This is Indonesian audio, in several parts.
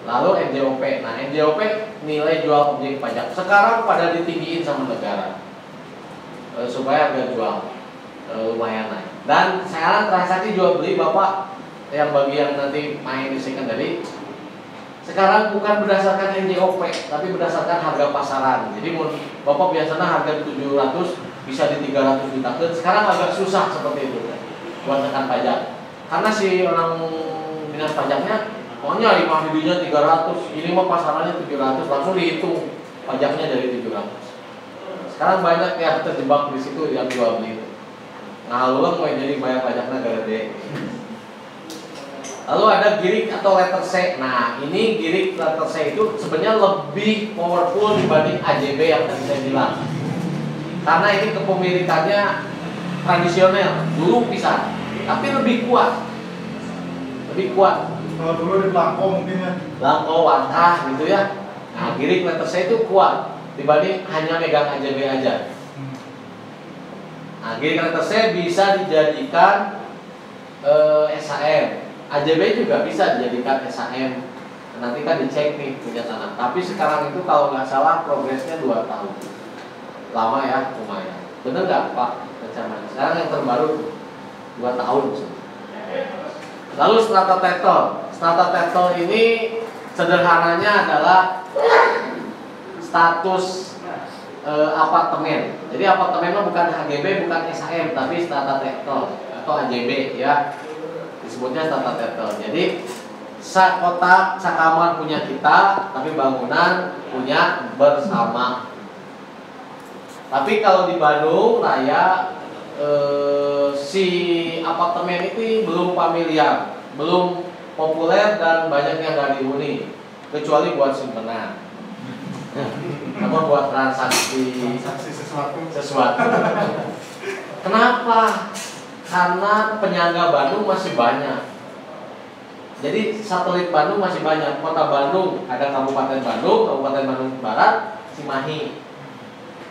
Lalu NJOP. Nah, NJOP nilai jual objek pajak. Sekarang pada ditinggiin sama negara supaya harga jual lumayan naik. Dan sekarang transaksi jual beli Bapak yang bagian nanti main di secondary sekarang bukan berdasarkan NJOP tapi berdasarkan harga pasaran. Jadi Bapak biasanya harga 700 bisa di 300 ditaket. Sekarang agak susah seperti itu buat tekan pajak. Karena si orang dinas pajaknya pokoknya 5 didinya 300, ini mah pasarannya 700, langsung dihitung pajaknya dari 700. Sekarang banyak yang terjebak di situ yang jual beli itu. Nah, lu mau jadi bayar pajaknya gede. Lalu ada girik atau letter C. Nah, ini girik letter C itu sebenarnya lebih powerful dibanding AJB yang tadi saya bilang. Karena ini kepemilikannya tradisional, dulu bisa, tapi lebih kuat. Lebih kuat. Kalau dulu di belangko mungkin ya. Belangko, wantah gitu ya. Nah, girik letter C itu kuat dibanding hanya megang AJB aja. Nah, girik letter C bisa dijadikan SHM. AJB juga bisa dijadikan SHM. Nanti kan dicek nih punya tanah. Tapi sekarang itu kalau nggak salah progresnya 2 tahun. Lama ya, lumayan. Bener nggak Pak Kecamatan? Sekarang yang terbaru 2 tahun. Lalu strata title. Strata title ini sederhananya adalah status apartemen. Jadi apartemen bukan HGB, bukan SHM, tapi strata title atau AJB ya. Disebutnya strata title. Jadi kotak, sakamar punya kita, tapi bangunan punya bersama. Tapi kalau di Bandung Raya si apartemen itu belum familiar, belum populer dan banyak yang nggak dihuni, kecuali buat simpenan, apa buat transaksi sesuatu. Kenapa? Karena penyangga Bandung masih banyak. Jadi satelit Bandung masih banyak. Kota Bandung ada Kabupaten Bandung, Kabupaten Bandung Barat, Cimahi.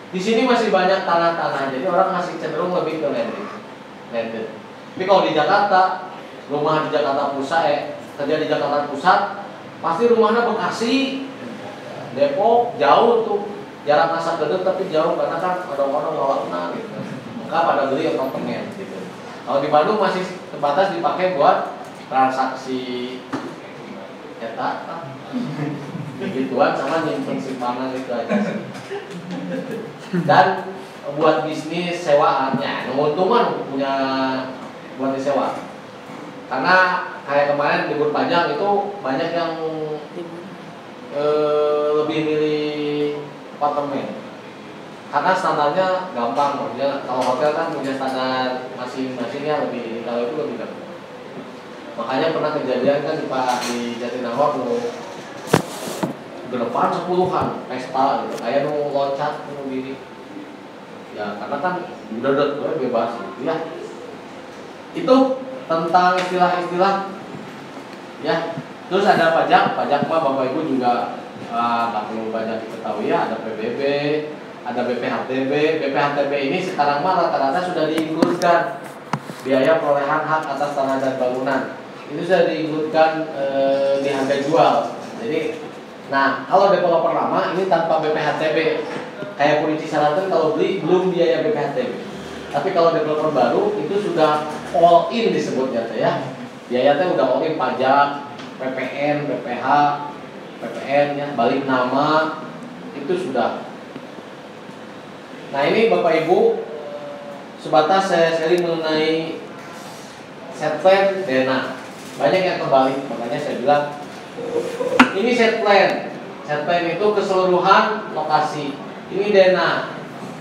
Di sini masih banyak tanah-tanah. Jadi orang masih cenderung lebih ke landed. Tapi kalau di Jakarta, rumah di Jakarta Pusat, kerja di Jakarta Pusat, pasti rumahnya Bekasi, Depok, jauh tuh. Jarak masa gede tapi jauh karena kan orang-orang lawan gitu. Maka pada beli apartemen gitu. Kalau di Bandung masih terbatas dipakai buat transaksi begituan sama nyimpen simpanan itu aja sih. Dan buat bisnis sewaannya, untungan punya buat disewa. Karena kayak kemarin libur panjang itu banyak yang lebih milih apartemen. Karena standarnya gampang, maksudnya kalau hotel kan punya standar masing-masingnya lebih, kalau itu lebih gampang. Makanya pernah kejadian kan di Jatinangor tuh depan 10-an pesta gitu, kayak nu loncat nu gini. Ya karena kan udah bebas gitu ya. Itu tentang istilah-istilah ya. Terus ada pajak mah Bapak Ibu juga nggak perlu banyak diketahui ya. Ada PBB, ada BPHTB. BPHTB ini sekarang mah rata-rata sudah diinkludkan biaya perolehan hak atas tanah dan bangunan. Itu sudah diinkludkan di harga jual. Jadi, nah kalau developer lama ini tanpa BPHTB, kayak Kunci Selatan kalau beli belum biaya BPHTB. Tapi kalau developer baru itu sudah all in disebutnya ya. Biayanya udah all in pajak, PPN, BPH, PPN ya, balik nama itu sudah. Nah ini Bapak Ibu sebatas saya sharing mengenai set plan dana. Banyak yang kebalik, makanya saya bilang ini set plan. Set plan itu keseluruhan lokasi. Ini dana.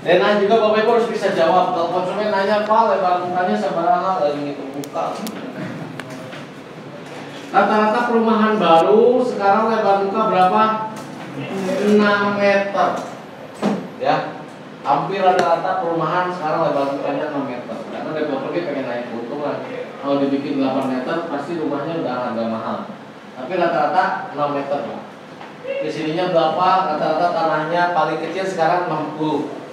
Dana juga Bapak Ibu harus bisa jawab. Kalau konsumen nanya, Pak lebar mukanya seberapa lagi ngitung muka. Rata-rata perumahan baru sekarang lebar muka berapa? 6 meter. Ya. Hampir rata-rata perumahan sekarang lebar mukanya 6 meter. Karena developer pengen naik keuntungan. Kalau dibikin 8 meter pasti rumahnya udah harga mahal. Tapi rata-rata 6 meter. Kesininya berapa? Rata-rata tanahnya paling kecil sekarang 60.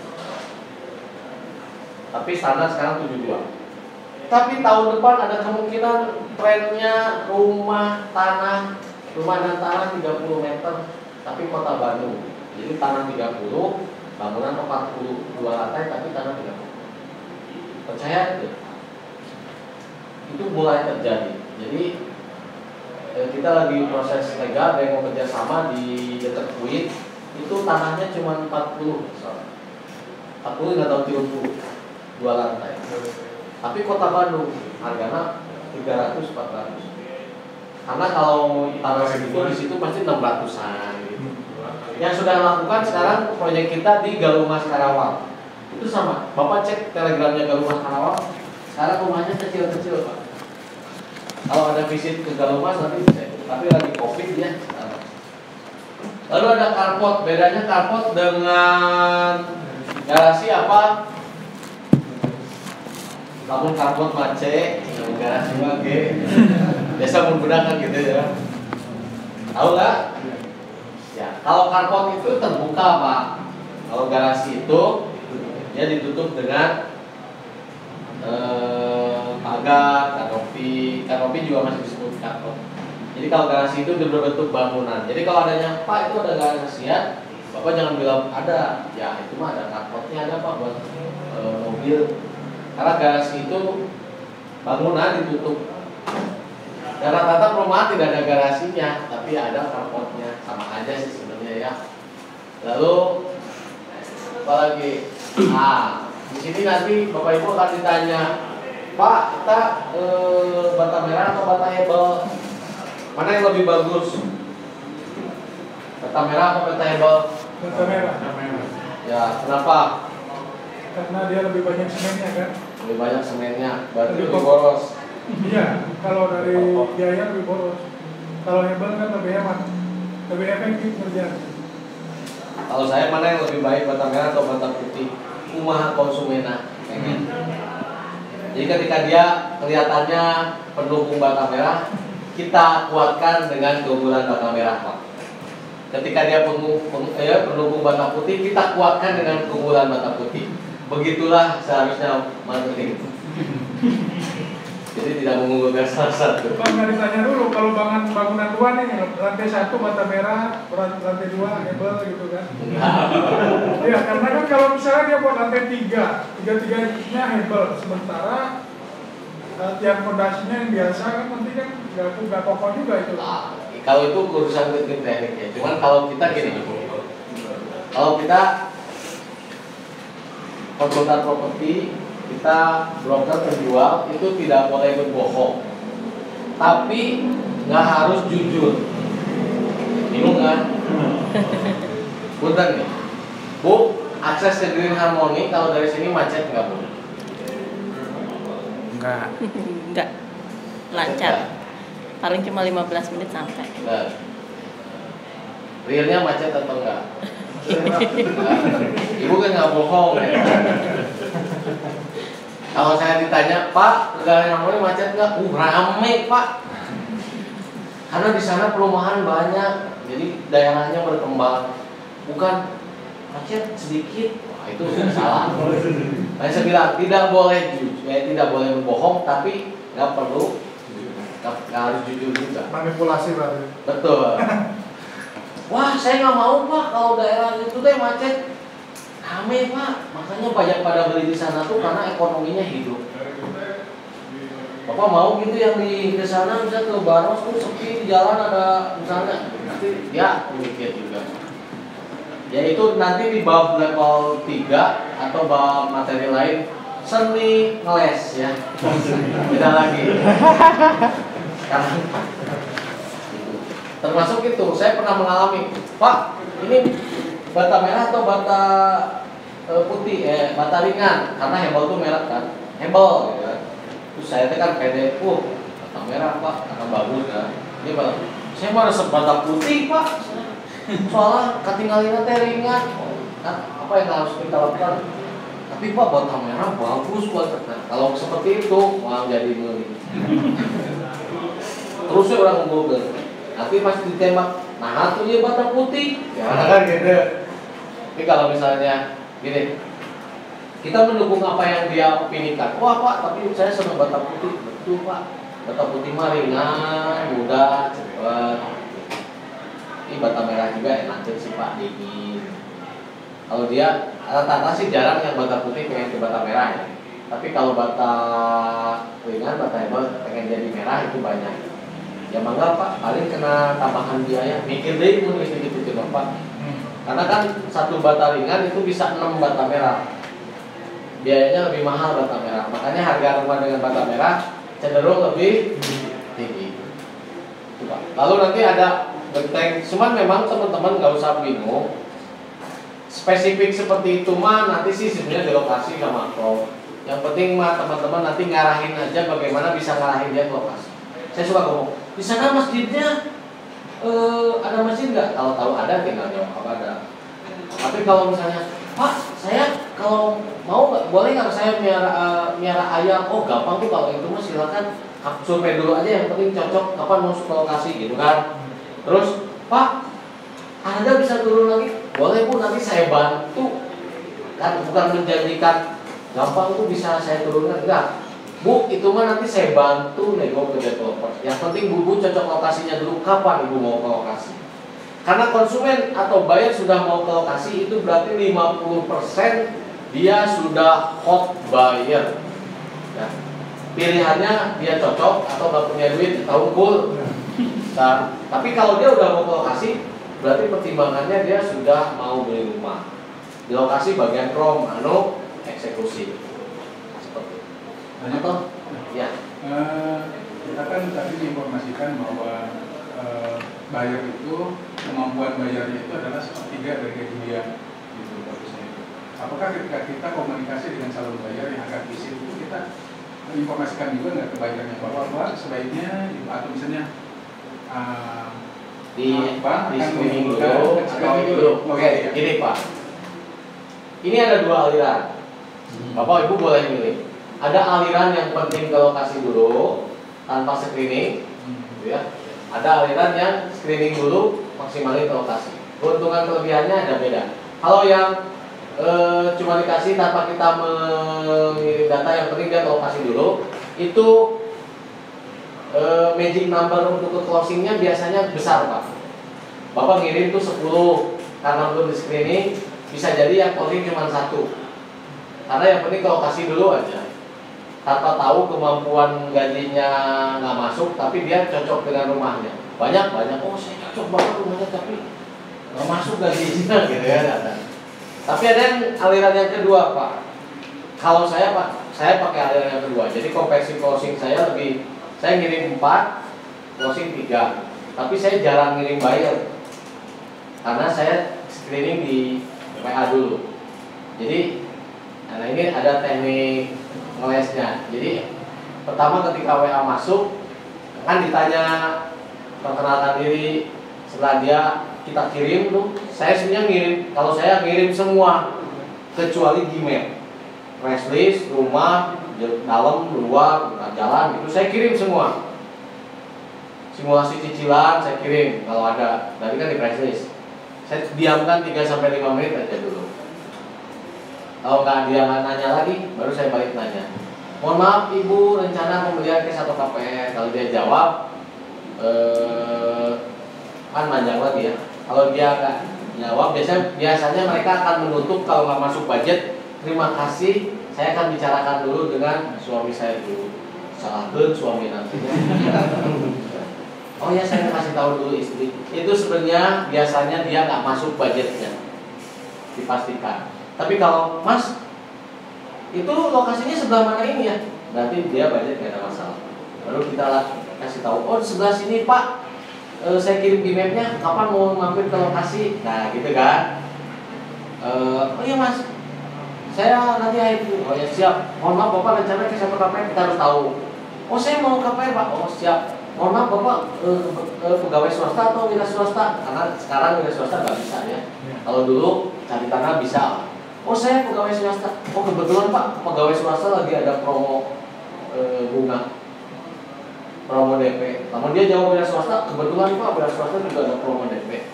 Tapi standar sekarang 72. Tapi tahun depan ada kemungkinan trennya rumah tanah rumah dan tanah 30 meter, tapi kota Bandung. Jadi tanah 30, bangunan 42 lantai, tapi tanah 30. Percaya itu? Itu mulai terjadi. Jadi kita lagi proses legal, ada yang mau kerjasama di dekat Kuit. Itu tanahnya cuma 40, misalnya 40 nggak tahu 30, 2 lantai. Tapi kota Bandung harganya 300-400. Karena kalau tanah segitu di situ pasti 600-an gitu. Yang sudah lakukan sekarang proyek kita di Galumas Karawang. Itu sama. Bapak cek telegramnya Galumas Karawang. Sekarang rumahnya kecil-kecil, Pak. Kalau ada visit ke Galumas nanti cek. Tapi lagi Covid ya. Lalu ada carport. Bedanya carport dengan garasi apa? Namun carport mace, garasi mage. Biasa menggunakan gitu ya. Tahu nggak? Ya, kalau carport itu terbuka, Pak. Kalau garasi itu dia ditutup dengan pagar, kanopi juga masih disebut carport. Jadi kalau garasi itu berbentuk bangunan. Jadi kalau adanya Pak itu ada garasi ya, Bapak jangan bilang ada. Ya itu mah ada carportnya, ada Pak buat mobil. Karena garasi itu bangunan ditutup. Dan rata-rata perumahan tidak ada garasinya, tapi ada carportnya. Sama aja sih sebenarnya ya. Lalu apa lagi? Di sini nanti Bapak Ibu akan ditanya, Pak, kita bata merah atau bata hebel? Mana yang lebih bagus? Bata merah atau bata hebel? Bata merah. Ya, kenapa? Karena dia lebih banyak semennya kan? Lebih banyak semennya, berarti lebih boros. Iya, kalau dari biaya lebih boros. Kalau hebel kan lebih hemat, lebih efektif kerjanya. Kalau saya mana yang lebih baik, bata merah atau bata putih? Kumaha konsumena. Jadi ketika dia kelihatannya pendukung bata merah, kita kuatkan dengan keunggulan bata merah, Pak. Ketika dia pendukung bata putih, kita kuatkan dengan keunggulan bata putih. Begitulah seharusnya marketing. Jadi tidak mengunggulkan salah satu. Bang, nggak ditanya dulu kalau bangunan luar nih, lantai 1 bata merah, lantai 2 hebel gitu kan? Iya, karena kan kalau misalnya dia buat lantai 3, tiga-tiganya hebel, sementara tiang fondasinya yang biasa kan nanti kan nggak kokoh juga itu. Kalau itu urusan teknik ya. Cuman kalau kita gini, kalau kita konsultan properti, kita broker penjual itu tidak boleh berbohong, tapi nggak harus jujur. Bingung kan? Punten nih, Bu, akses ke Green Harmony kalau dari sini macet nggak, Bu? Enggak, lancar. Paling cuma 15 menit sampai. Nah, realnya macet atau enggak? Ibu kan nggak bohong ya. Kalau saya ditanya, Pak, Green Harmony macet nggak? Rame, Pak. Karena di sana perumahan banyak, jadi daerahnya berkembang. Bukan macet sedikit, wah itu salah. Saya bilang tidak boleh tidak boleh berbohong, tapi nggak perlu, nggak harus jujur juga. Manipulasi berarti. Betul. Wah, saya nggak mau, Pak, kalau daerah itu deh macet. Rame, Pak, makanya banyak pada beli di sana tuh karena ekonominya hidup. Bapak mau gitu yang di sana bisa ke Baros tuh sepi di jalan ada misalnya, nanti ya mikir juga. Yaitu nanti di bab level 3 atau bab materi lain seni ngeles ya. Beda lagi. Sekarang termasuk itu saya pernah mengalami, Pak, ini bata merah atau bata putih, bata ringan, karena hebel tuh merah kan, hebel gitu kan. Terus saya kan pede, bata merah Pak, akan bagus kan. Ini bata, saya mah resep bata putih Pak, soalnya ketinggalan teh ringan. Nah, apa yang harus kita lakukan? Tapi Pak, bata merah bagus buat nah, kalau seperti itu, wah jadi beli. Terusnya orang Google, tapi pasti ditembak. Nah, tuh dia bata putih, ya kan gitu. Ini kalau misalnya gini, kita mendukung apa yang dia opinikan. Wah Pak, tapi saya senang bata putih. Betul Pak, bata putih mah ringan, mudah, cepat. bata merah juga enak sih Pak, dingin. Kalau dia rata-rata sih jarang yang bata putih pengen ke bata merah ya. Tapi kalau bata ringan, bata hebel pengen jadi merah itu banyak. Ya mangga Pak, paling kena tambahan biaya. Mikir deh pun gitu Pak. Karena kan satu bata ringan itu bisa 6 bata merah. Biayanya lebih mahal bata merah. Makanya harga rumah dengan bata merah cenderung lebih tinggi. Lalu nanti ada genteng, cuman memang teman-teman nggak usah bingung. Spesifik seperti itu mah nanti sih sebenarnya di lokasi nggak makro. Yang penting mah teman-teman nanti ngarahin aja bagaimana bisa ngarahin dia ke lokasi. Saya suka ngomong, di sana masjidnya ada masjid nggak? Kalau tahu ada tinggal jawab apa ada. Tapi kalau misalnya, Pak, saya kalau mau nggak boleh nggak saya miara ayam? Oh gampang tuh kalau itu mah silakan survei dulu aja, yang penting cocok kapan mau ke lokasi gitu kan. Terus Pak, Anda bisa turun lagi? Boleh Bu, nanti saya bantu. Kan bukan menjanjikan gampang tuh bisa saya turunkan, enggak. Bu, itu mah nanti saya bantu nego ke developer. Yang penting Bu cocok lokasinya dulu, kapan Ibu mau ke lokasi. Karena konsumen atau buyer sudah mau ke lokasi itu berarti 50% dia sudah hot buyer. Ya. Pilihannya dia cocok atau nggak punya duit tahu full. Nah, tapi kalau dia udah mau ke lokasi, berarti pertimbangannya dia sudah mau beli rumah. Di lokasi bagian prom, eksekusi. Seperti itu. Atau, ya. Kita kan tadi diinformasikan bahwa buyer itu, kemampuan bayarnya itu adalah sepertiga dari gaji dia, gitu bagusnya itu. Apakah ketika kita komunikasi dengan calon buyer yang agak bisik itu kita informasikan juga nggak ke buyernya bahwa sebaiknya atau misalnya di bank akan screening dulu menggunakan dulu. Oke, ini Pak. Ini ada 2 aliran. Bapak Ibu boleh milih. Ada aliran yang penting ke lokasi dulu tanpa screening, gitu ya. Ada aliran yang screening dulu maksimalin ke lokasi. Keuntungan kelebihannya ada beda. Kalau yang cuma dikasih tanpa kita mengirim data, yang penting dia ke lokasi dulu, itu magic number untuk ke closingnya biasanya besar Pak. Bapak ngirim tuh 10, karena belum di screening bisa jadi yang closing cuma 1. Karena yang penting ke lokasi dulu aja, tanpa tahu kemampuan gajinya nggak masuk, tapi dia cocok dengan rumahnya. Banyak, oh saya cocok banget rumahnya tapi nggak masuk gajinya gitu ya. Tapi ada yang aliran yang kedua Pak. Kalau saya Pak, saya pakai aliran yang kedua. Jadi konversi closing saya lebih, saya ngirim 4, closing 3. Tapi saya jarang ngirim buyer, karena saya screening di WA dulu. Jadi, nah ini ada teknik ngelesnya. Jadi pertama ketika WA masuk, kan ditanya perkenalkan diri. Setelah dia kita kirim tuh, saya sebenarnya ngirim. Kalau saya ngirim semua kecuali Gmail, press list, rumah, dalam, luar, jalan, itu saya kirim semua. Simulasi cicilan saya kirim kalau ada. Tadi kan di press list. Saya diamkan 3-5 menit aja dulu. Kalau nggak dia nggak nanya lagi, baru saya balik nanya. Mohon maaf Ibu, rencana pembelian kes atau KPR. Kalau dia jawab, kan panjang lagi ya. Kalau dia nggak jawab, biasanya mereka akan menutup kalau nggak masuk budget. Terima kasih, saya akan bicarakan dulu dengan suami saya dulu. Salahkan suami nantinya. Oh ya, saya kasih tahu dulu istri. Itu sebenarnya biasanya dia nggak masuk budgetnya, dipastikan. Tapi kalau Mas, itu lokasinya sebelah mana ini ya? Berarti dia budget nggak ada masalah. Lalu kita kasih tahu, oh di sebelah sini Pak. Saya kirim di mapnya, kapan mau mampir ke lokasi? Nah gitu kan. Oh iya Mas, saya nanti akhir dulu. Oh ya siap. Mohon maaf Bapak, rencana ke siapa KPR kita harus tahu. Oh saya mau KPR Pak. Oh siap. Mohon maaf Bapak, pegawai swasta atau wira swasta? Karena sekarang wira swasta nggak bisa ya. Kalau dulu cari tanah bisa. Oh saya pegawai swasta. Oh kebetulan Pak, pegawai swasta lagi ada promo bunga, promo DP. Namun dia jawab wira swasta, kebetulan Pak wira swasta juga ada promo DP.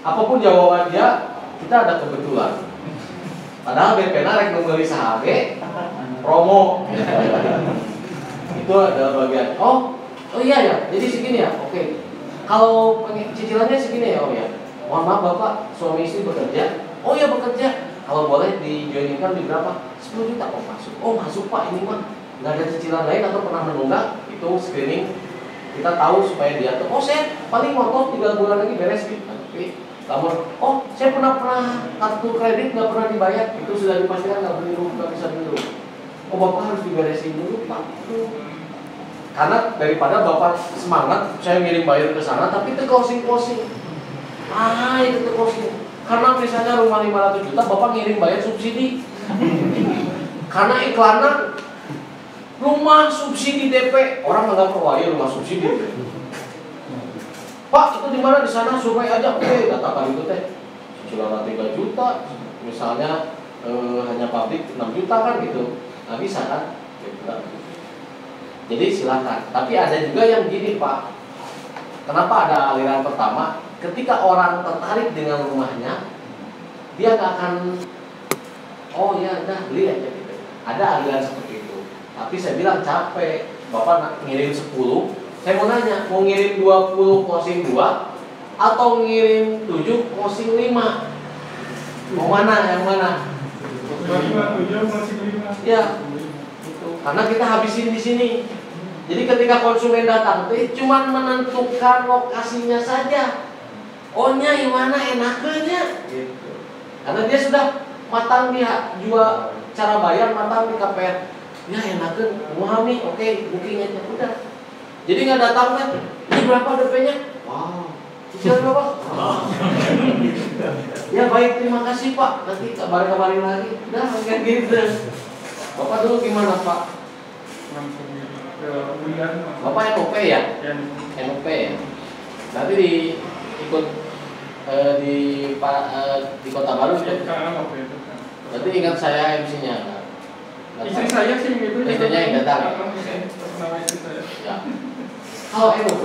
Apapun jawaban dia, kita ada kebetulan. Padahal DP narek membeli saham promo. Itu adalah bagian. Oh iya ya. Jadi segini ya. Oke. kalau cicilannya segini ya Om ya, mohon maaf Bapak, suami istri bekerja, oh ya bekerja, kalau boleh dijoinkan di berapa? 10 juta. Oh masuk, oh masuk Pak, ini mah nggak ada cicilan lain atau pernah menunggak, itu screening kita tahu supaya dia tuh, oh saya paling ngotot 3 bulan lagi beres gitu. Tapi kamu, oh saya pernah kartu kredit nggak pernah dibayar, itu sudah dipastikan nggak bisa beli. Oh Bapak harus diberesin dulu Pak. Karena daripada Bapak semangat saya ngirim bayar ke sana tapi itu closing. Itu closing. Karena misalnya rumah 500 juta Bapak ngirim bayar subsidi. Karena iklannya rumah subsidi DP, orang nggak perlu ya rumah subsidi. Pak itu di mana? Di sana survei aja. Oke, katakan itu teh cicilan 3 juta, misalnya hanya pabrik 6 juta kan gitu, nggak bisa kan? Gitu. Jadi silakan. Tapi ada juga yang gini Pak. Kenapa ada aliran pertama? Ketika orang tertarik dengan rumahnya, dia nggak akan, oh ya udah beli aja gitu. Ada aliran seperti itu. Tapi saya bilang capek. Bapak ngirim 10, saya mau nanya, mau ngirim 20 closing 2 atau ngirim 7 closing 5? Mau mana? Yang mana? 7 closing 5. Ya. Karena kita habisin di sini. Jadi ketika konsumen datang, cuma menentukan lokasinya saja. Ohnya yang mana enaknya? Gitu. Karena dia sudah matang dia jual cara bayar matang di KPR. Ya enaknya, mahal nih, oke booking aja udah. Jadi nggak datang kan? Ini berapa DP-nya? Wow. Cicilan berapa? Ya baik, terima kasih Pak. Nanti kabarin lagi. Udah kayak gitu. Bapak dulu gimana Pak? Bapak NOP ya? NOP ya? Nanti ikut di Kota Baru itu. Berarti ingat saya MC-nya. Istri saya sih gitu. Istrinya yang datang. Ya. Kalau NOP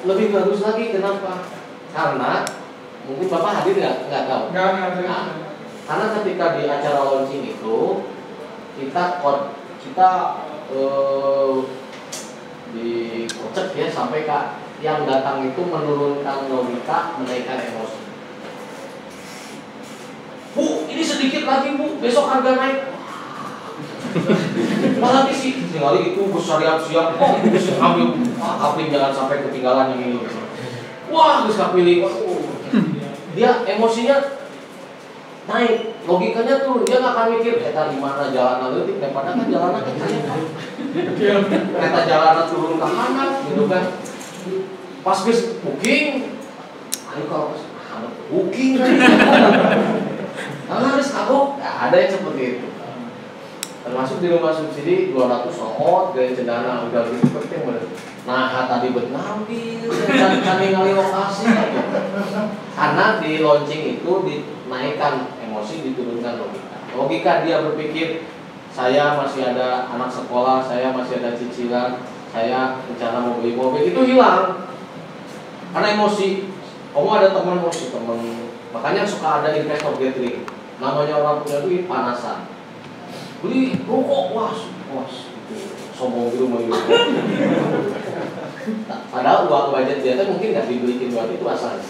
lebih bagus lagi, kenapa? Karena mungkin Bapak hadir nggak tahu. Nah, karena ketika di acara launching itu kita dikocek ya sampai yang datang itu menurunkan logika, menaikkan emosi. Bu, ini sedikit lagi Bu, besok harga naik. Apalagi sih, sekali itu bersyariat siap, oh bisa ambil, kapling jangan sampai ketinggalan ini. Wah, harus kapling, dia emosinya naik, logikanya turun, dia nggak akan mikir kereta di mana jalan lalu, daripada kan jalanan kereta jalanan turun ke kanan, gitu kan. Pas bis booking, ayo kalau booking kan, harus kabok, ada yang seperti itu. Termasuk di rumah subsidi 200 sohot, gaya cendana udah gitu penting bener. Nah tadi buat ngambil dan kami ngali lokasi gitu. Karena di launching itu dinaikkan emosi, diturunkan logika. Logika dia berpikir saya masih ada anak sekolah, saya masih ada cicilan, saya rencana mau beli mobil, itu hilang. Karena emosi. Kamu ada teman emosi, makanya suka ada investor gathering. Namanya orang punya duit panasan. Beli rokok, was, gitu. Sombong gitu mau gitu. Padahal uang budget dia tuh mungkin nggak dibelikin buat itu asalnya.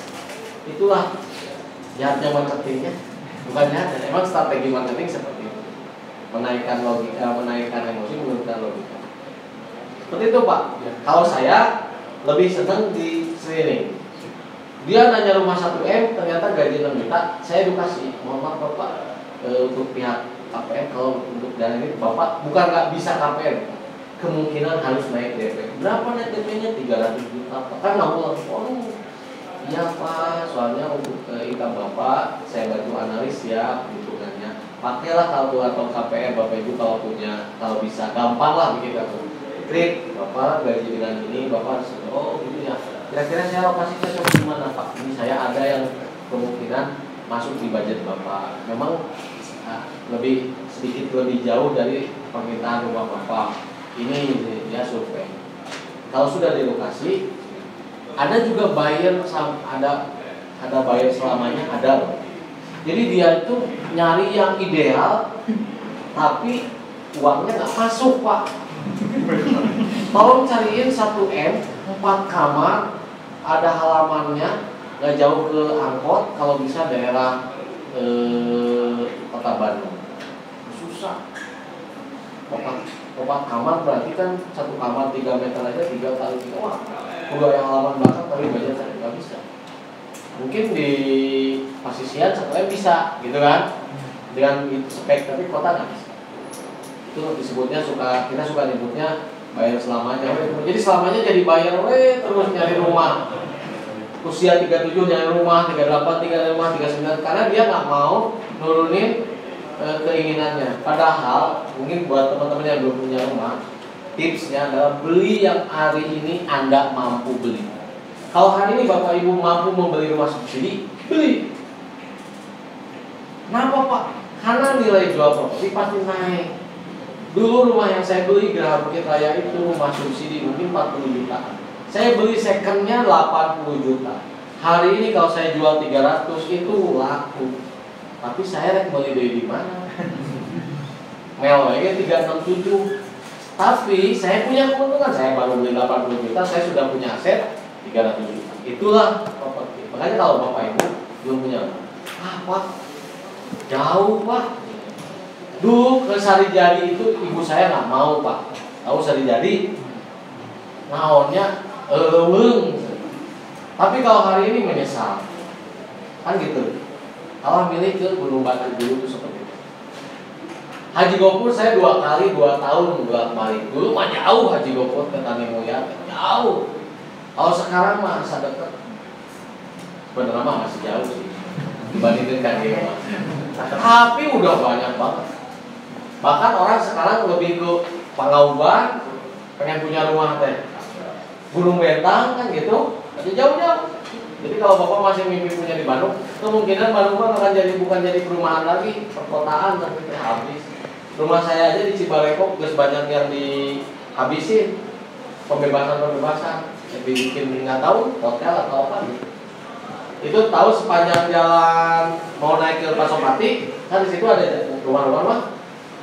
Itulah jahatnya marketingnya, bukan jahat. Emang strategi marketing seperti itu, menaikkan logika, menaikkan emosi, menurunkan logika. Seperti itu Pak. Kalau saya lebih senang di screening. Dia nanya rumah 1M, ternyata gaji 6 juta. Saya edukasi, mohon maaf Bapak, untuk pihak KPR kalau untuk dana ini Bapak bukan nggak bisa KPR, kemungkinan harus naik DP. Berapa naik DP-nya? 300 juta. Kan nggak boleh. Oh, iya Pak, soalnya untuk income Bapak saya bantu analis ya hitungannya. Pakailah kalkulator KPR Bapak Ibu kalau punya, kalau bisa gampang lah bikin kartu. Klik Bapak gaji dengan ini, Bapak harus oh gitu ya. Kira-kira saya lokasinya coba gimana Pak? Ini saya ada yang kemungkinan masuk di budget Bapak. Memang sedikit lebih jauh dari permintaan rumah Bapak. Ini dia survei. Kalau sudah di lokasi, ada juga buyer, ada buyer selamanya ada loh. Jadi dia itu nyari yang ideal, tapi uangnya nggak masuk Pak. Tolong cariin 1M 4 kamar ada halamannya, nggak jauh ke angkot, kalau bisa daerah Kota Bandung. Susah. 4 kamar berarti kan 1 kamar 3 meter aja 3 kali 3. Wah, udah yang halaman belakang tapi budget saya nggak bisa. Mungkin di Pasisian sebenarnya bisa, gitu kan? Dengan spek, tapi kota nggak bisa. Itu disebutnya kita suka nyebutnya bayar selamanya. Jadi selamanya jadi bayar terus nyari rumah. Usia 37 nyari rumah, 38, 35, 39 karena dia nggak mau nurunin keinginannya. Padahal mungkin buat teman-teman yang belum punya rumah, tipsnya adalah beli yang hari ini Anda mampu beli. Kalau hari ini Bapak Ibu mampu membeli rumah subsidi, beli. Kenapa Pak? Karena nilai jual properti pasti naik. Dulu rumah yang saya beli Geraha Bukit Raya itu rumah subsidi mungkin 40 juta. Saya beli secondnya 80 juta. Hari ini kalau saya jual 300 itu laku. Tapi saya beli di mana? Mewahnya 367. Tapi saya punya keuntungan, saya baru beli 80 juta, saya sudah punya aset 300 juta. Itulah properti. Makanya kalau Bapak Ibu belum punya, Pak, jauh Pak. Dulu ke Sarijadi itu ibu saya nggak mau Pak. Tahu Sarijadi? Naonnya tapi kalau hari ini menyesal, kan gitu. Kalau milih ke Gunung Batu dulu itu seperti itu. Haji Gopur saya 2 kali 2 tahun bolak-balik. Dulu mah jauh Haji Gopur ke Tanimulya, jauh. Kalau sekarang mah masa dekat. Sebenarnya mah masih jauh sih dibandingkan dia mah. Tapi udah banyak banget. Bahkan orang sekarang lebih ke Pangauban, pengen punya rumah teh Gunung Bentang kan gitu, masih jauh-jauh. Jadi kalau Bapak masih mimpi punya di Bandung, kemungkinan Bandung akan bukan jadi perumahan lagi, perkotaan tapi habis. Rumah saya aja di Cibarengkok gak sebanyak yang dihabisin, pembebasan, dibikin nggak tahu hotel atau apa gitu. Itu tahu sepanjang jalan mau naik ke Pasopati, kan di situ ada rumah-rumah mah.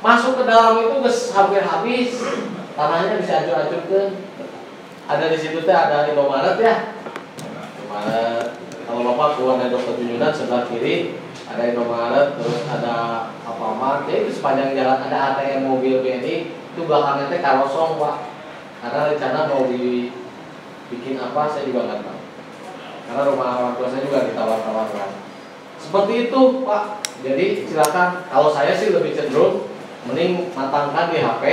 Masuk ke dalam itu hampir habis, tanahnya bisa hancur-hancurkan. Ada di situ teh ada Indomaret ya. Indomaret. Kalau Bapak keluar dari Dr. Junjunan sebelah kiri ada Indomaret, terus ada Alfamart. Jadi itu sepanjang jalan ada ATM mobil BNI, itu belakangnya teh karosong Pak. Karena rencana mau dibikin apa saya juga nggak tahu. Karena rumah orang tua saya juga ditawar-tawarkan. Seperti itu Pak. Jadi silakan. Kalau saya sih lebih cenderung mending matangkan di HP.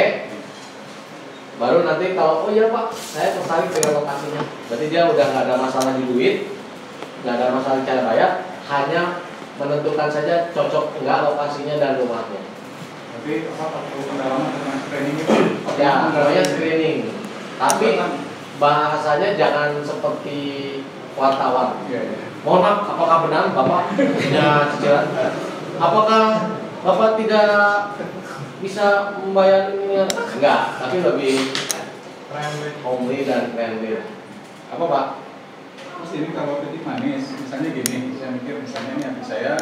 Baru nanti kalau oh iya Pak, saya tertarik dengan lokasinya. Berarti dia udah nggak ada masalah di duit, nggak ada masalah cara bayar, hanya menentukan saja cocok enggak lokasinya dan rumahnya. Tapi apa perlu pendalaman tentang screening itu? Ya, namanya screening. Tapi bahasanya jangan seperti wartawan. Mohon maaf, apakah benar Bapak punya cicilan? Apakah Bapak tidak bisa membayar ini? Enggak, tapi lebih homely dan friendly. Apa Pak? Terus ini kalau ketik manis, misalnya gini, saya mikir misalnya ini adik saya,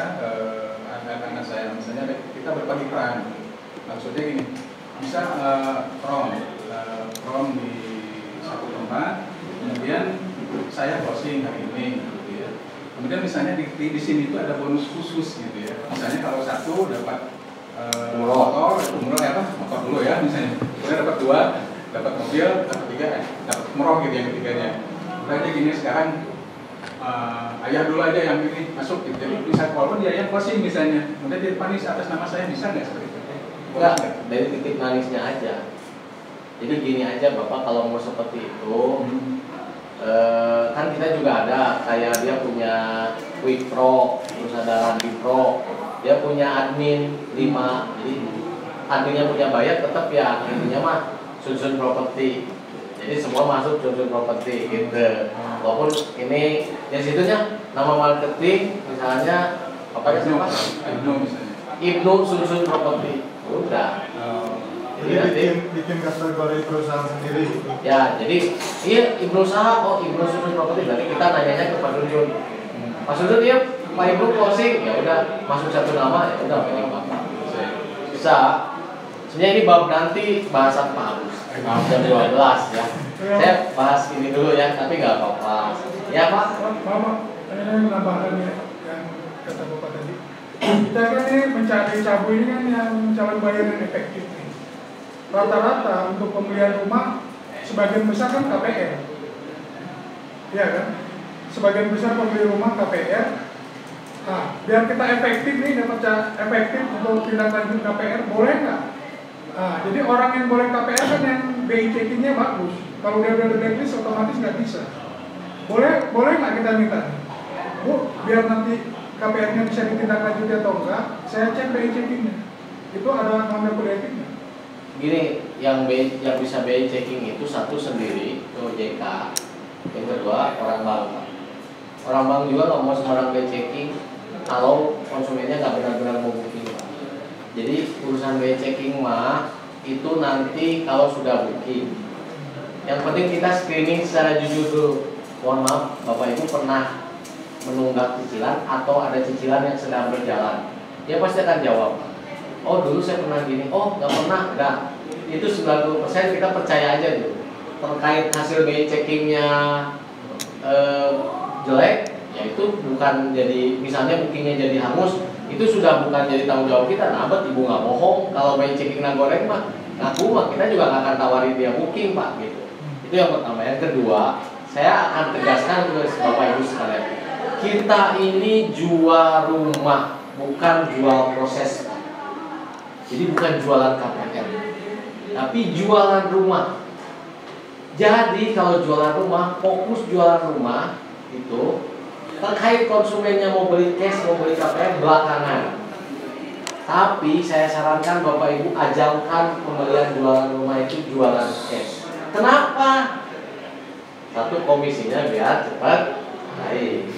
anak saya, misalnya kita berbagi peran. Maksudnya gini, bisa from di satu tempat, kemudian saya closing hari ini, gitu ya. Kemudian misalnya di sini itu ada bonus khusus, gitu ya. Misalnya kalau satu dapat motor dulu ya, misalnya, kemudian dapat 2, dapat mobil, dapat 3, dapat umroh gitu yang ketiganya. Berarti gini sekarang ayah dulu aja yang ini masuk gitu. Jadi bisa walaupun dia yang closing misalnya, kemudian di depan atas nama saya bisa nggak seperti itu? Enggak, dari titik manisnya aja. Jadi gini aja Bapak, kalau mau seperti itu kan kita juga ada kayak dia punya Quick Pro, terus ada Randi Pro, dia punya admin 5, jadi adminnya punya bayar tetap ya intinya mah Sun Property. Jadi semua masuk Sun Property gitu. Walaupun ini yang situnya nama marketing misalnya apa ya siapa? Ibnu Sun Property. Udah. Jadi bikin kategori perusahaan sendiri. Ya, jadi iya Ibnu usaha, Ibnu Sun Property, berarti kita nanyanya ke Pak Dunjun. Pak Dunjun dia Pak Ibnu closing, ya udah masuk satu nama, ya udah pilih Bapak. Bisa. Sebenarnya ini bab nanti bahasan Pak Agus. Jam 12 ya. Saya bahas ini dulu ya, tapi nggak apa-apa. Ya Pak. Bapak, saya menambahkan ya yang kata Bapak tadi. Kita kan ini mencari cabu ini kan yang calon bayar yang efektif nih. Rata-rata untuk pembelian rumah sebagian besar kan KPR. Iya kan? Sebagian besar pembeli rumah KPR. Nah, biar kita efektif nih, dapat efektif untuk tindak lanjut KPR, boleh nggak? Nah, jadi orang yang boleh KPR kan yang BI checkingnya bagus. Kalau dia udah blacklist otomatis nggak bisa. Boleh nggak kita minta? Bu, biar nanti KPR-nya bisa ditindaklanjuti atau enggak, saya cek BI checkingnya. Itu ada nomor kode etiknya. Gini, yang bisa BI checking itu satu sendiri ke OJK, yang kedua orang bank. Orang bank juga nggak mau sembarang BI checking kalau konsumennya nggak benar-benar mau booking. Jadi urusan BI checking mah itu nanti kalau sudah booking. Yang penting kita screening secara jujur dulu. Mohon maaf, Bapak Ibu pernah menunggak cicilan atau ada cicilan yang sedang berjalan? Dia pasti akan jawab, oh dulu saya pernah gini, oh nggak pernah, enggak. Itu 90% kita percaya aja dulu. Terkait hasil BI checkingnya jelek, ya itu bukan jadi, misalnya bookingnya jadi hangus, itu sudah bukan jadi tanggung jawab kita. Nah, Ibu nggak bohong, kalau BI checking goreng mah ngaku mah kita juga nggak akan tawarin dia booking Pak gitu. Itu yang pertama. Yang kedua, saya akan tegaskan ke Bapak Ibu sekalian, kita ini jual rumah, bukan jual proses. Jadi bukan jualan KPR, tapi jualan rumah. Jadi kalau jualan rumah, fokus jualan rumah itu terkait konsumennya mau beli cash, mau beli KPR belakangan. Tapi saya sarankan Bapak Ibu ajalkan pembelian jualan rumah itu jualan cash. Kenapa? Satu, komisinya biar cepat naik.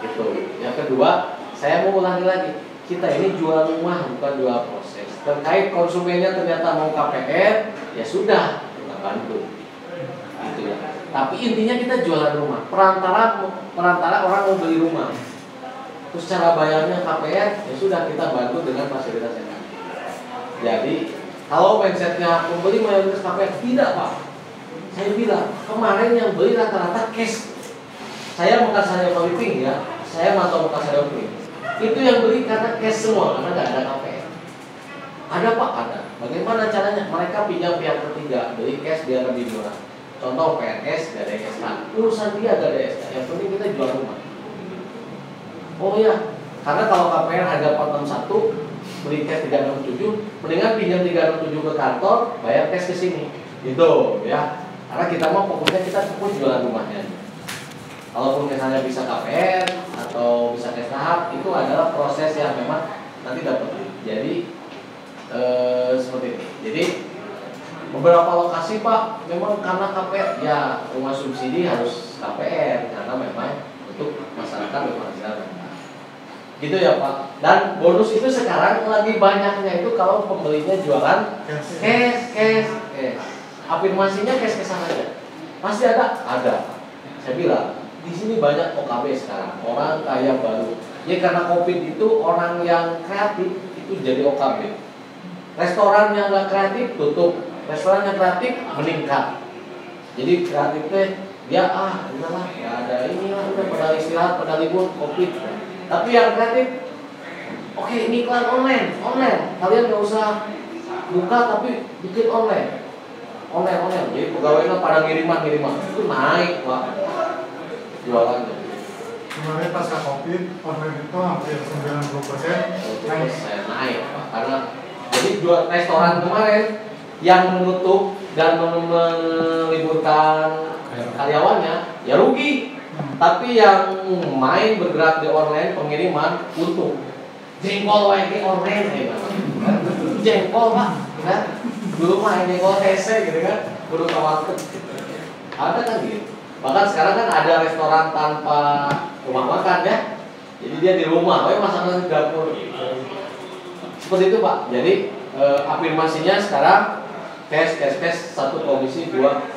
Gitu. Yang kedua, saya mau ulangi lagi. Kita ini jual rumah bukan jual proses. Terkait konsumennya ternyata mau KPR, ya sudah kita bantu. Gitu ya. Tapi intinya kita jualan rumah. Perantara orang mau beli rumah. Terus cara bayarnya KPR, ya sudah kita bantu dengan fasilitas yang ada. Jadi kalau mindsetnya pembeli mayoritas KPR, tidak Pak. Saya bilang kemarin yang beli rata-rata cash. Saya bekas saya politing ya, saya mantau bekas saya politing. Itu yang beli karena cash semua, karena nggak ada KPR. Ada Pak, ada. Bagaimana caranya? Mereka pinjam pihak ketiga, beli cash biar lebih murah. Contoh PNS, gak ada SK. Urusan dia gak ada SK. Yang penting kita jual rumah. Oh ya, karena kalau KPR harga 461, beli cash 367, mendingan pinjam 367 ke kantor, bayar cash ke sini. Gitu ya. Karena kita mau fokusnya kita fokus jualan rumahnya. Kalaupun misalnya bisa KPR atau bisa cash tahap, itu adalah proses yang memang nanti dapat. Jadi seperti ini. Jadi beberapa lokasi Pak, memang karena KPR, ya rumah subsidi harus KPR karena memang untuk masyarakat berpenghasilan rendah. Gitu ya Pak. Dan bonus itu sekarang lagi banyaknya itu kalau pembelinya jualan cash. Afirmasinya cash-cashan aja. Pasti ada? Ada. Saya bilang, di sini banyak OKB sekarang, orang kaya baru. Ya karena Covid itu orang yang kreatif itu jadi OKB. Restoran yang nggak kreatif tutup, restoran yang kreatif meningkat. Jadi kreatifnya dia udahlah, nggak ada inilah, udah pada istirahat, pada libur Covid. Tapi yang kreatif, oke, ini iklan online. Kalian nggak usah buka tapi bikin online. Jadi pegawainya pada ngiriman itu naik Pak jualannya. Kemarin pasca Covid, online itu hampir 90% naik Pak. Karena jadi jual restoran kemarin yang menutup dan meliburkan karyawannya ya rugi. Tapi yang main bergerak di online pengiriman untung. Jengkol lagi online jengkol Pak, kan? Dulu mah jengkol TC gitu kan, kudu kawakan. Ada kan gitu. Bahkan sekarang kan ada restoran tanpa rumah makan ya. Jadi dia di rumah, masak di dapur. Seperti itu Pak. Jadi afirmasinya sekarang cash satu komisi dua.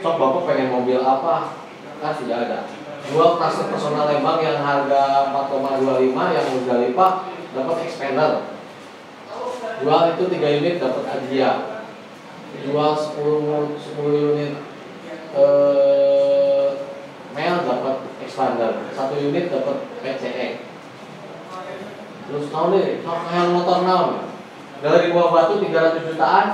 Sok Bapak pengen mobil apa? Kan sudah ada. Jual klaster personal Lembang yang harga 4,25 yang Muzdalifah dapat expander. Jual itu 3 unit dapat hadiah. Jual 10 unit Mel dapat expander, 1 unit dapat PCE. Terus tahu deh, kayak motor naon. Dari buah batu 300 jutaan,